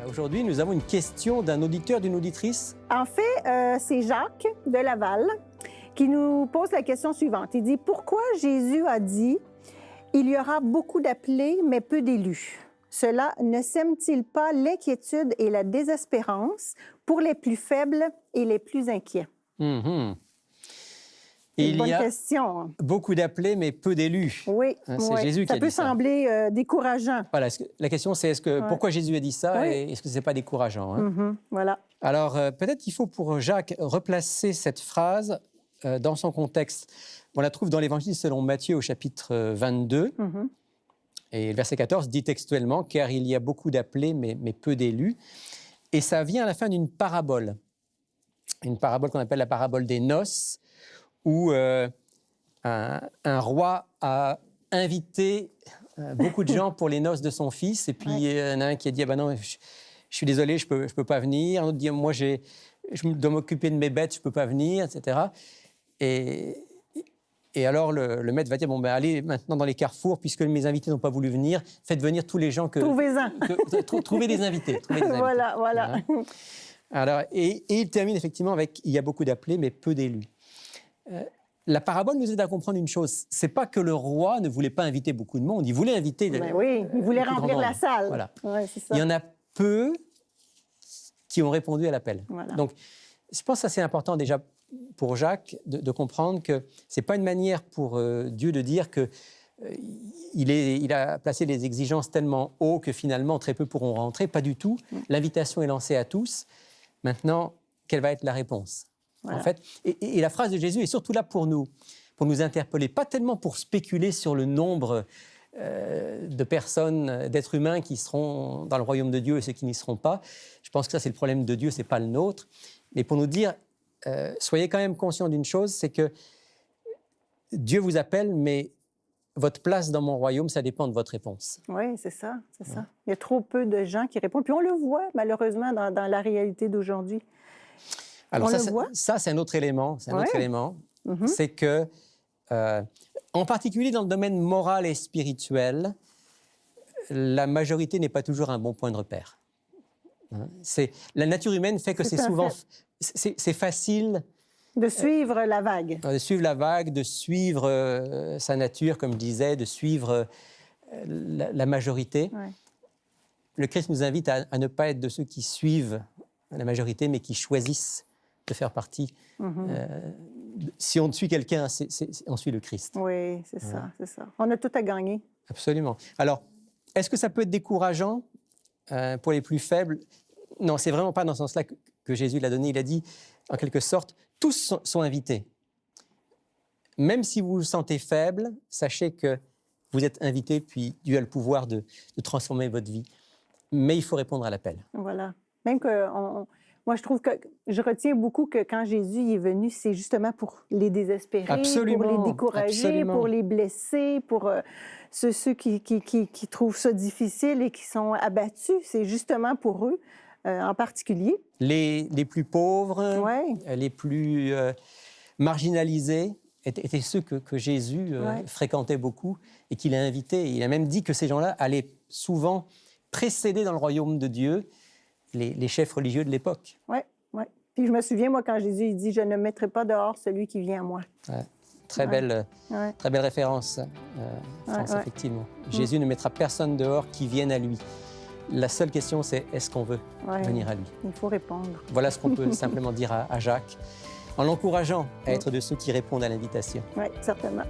Aujourd'hui, nous avons une question d'un auditeur, d'une auditrice. En fait, c'est Jacques de Laval qui nous pose la question suivante. Il dit « Pourquoi Jésus a dit « Il y aura beaucoup d'appelés, mais peu d'élus » Cela ne sème-t-il pas l'inquiétude et la désespérance pour les plus faibles et les plus inquiets? C'est une bonne question. Beaucoup d'appelés, mais peu d'élus. Oui, c'est Jésus qui a dit ça. Ça peut sembler décourageant. Voilà, la question c'est pourquoi Jésus a dit ça et est-ce que ce n'est pas décourageant Voilà. Alors, peut-être qu'il faut pour Jacques replacer cette phrase dans son contexte. On la trouve dans l'Évangile selon Matthieu au chapitre 22. Et le verset 14 dit textuellement « Car il y a beaucoup d'appelés, mais peu d'élus ». Et ça vient à la fin d'une parabole. Une parabole qu'on appelle la parabole des noces, où un roi a invité beaucoup de gens pour les noces de son fils. Et puis, il y en a un qui a dit « Ah ben non, je suis désolé, je peux pas venir ». Un autre dit « Moi, je dois m'occuper de mes bêtes, je peux pas venir », etc. Et alors, le maître va dire, bon, ben, allez maintenant dans les carrefours, puisque mes invités n'ont pas voulu venir, faites venir tous les gens que... Trouvez-en. Trouvez des invités. Voilà. Alors, et il termine effectivement avec, il y a beaucoup d'appelés, mais peu d'élus. La parabole nous aide à comprendre une chose, c'est pas que le roi ne voulait pas inviter beaucoup de monde, il voulait inviter... oui, il voulait remplir la salle. Voilà. Ouais, c'est ça. Il y en a peu qui ont répondu à l'appel. Voilà. Donc, je pense que ça, c'est important déjà pour Jacques de comprendre que ce n'est pas une manière pour Dieu de dire qu'il a placé les exigences tellement haut que finalement très peu pourront rentrer. Pas du tout. L'invitation est lancée à tous. Maintenant, quelle va être la réponse en fait, et la phrase de Jésus est surtout là pour nous interpeller, pas tellement pour spéculer sur le nombre de personnes, d'êtres humains qui seront dans le royaume de Dieu et ceux qui n'y seront pas. Je pense que ça, c'est le problème de Dieu, ce n'est pas le nôtre. Mais pour nous dire, soyez quand même conscients d'une chose, c'est que Dieu vous appelle, mais votre place dans mon royaume, ça dépend de votre réponse. Oui, c'est ça. Il y a trop peu de gens qui répondent. Puis on le voit, malheureusement, dans la réalité d'aujourd'hui. Alors ça, c'est un autre élément. C'est que, en particulier dans le domaine moral et spirituel, la majorité n'est pas toujours un bon point de repère. La nature humaine fait que c'est souvent... C'est facile... De suivre la vague. De suivre la vague, de suivre sa nature, comme je disais, de suivre la majorité. Ouais. Le Christ nous invite à ne pas être de ceux qui suivent la majorité, mais qui choisissent de faire partie. Si on suit quelqu'un, on suit le Christ. Oui, c'est ça. On a tout à gagner. Absolument. Alors, est-ce que ça peut être décourageant pour les plus faibles? Non, c'est vraiment pas dans ce sens-là que Jésus l'a donné. Il a dit, en quelque sorte, tous sont invités. Même si vous vous sentez faible, sachez que vous êtes invité, puis Dieu a le pouvoir de transformer votre vie. Mais il faut répondre à l'appel. Voilà. Même que moi, je trouve que je retiens beaucoup que quand Jésus est venu, c'est justement pour les désespérer, pour les décourager, pour les blessés, pour ceux qui trouvent ça difficile et qui sont abattus. C'est justement pour eux en particulier. Les plus pauvres, les plus marginalisés étaient ceux que Jésus fréquentait beaucoup et qu'il a invités. Il a même dit que ces gens-là allaient souvent précéder dans le royaume de Dieu les chefs religieux de l'époque. Oui. Puis je me souviens, moi, quand Jésus il dit « Je ne mettrai pas dehors celui qui vient à moi ». Très belle référence, France, effectivement. Jésus ne mettra personne dehors qui vienne à lui. La seule question, c'est est-ce qu'on veut venir à lui? Il faut répondre. Voilà ce qu'on peut simplement dire à Jacques, en l'encourageant à être de ceux qui répondent à l'invitation. Oui, certainement.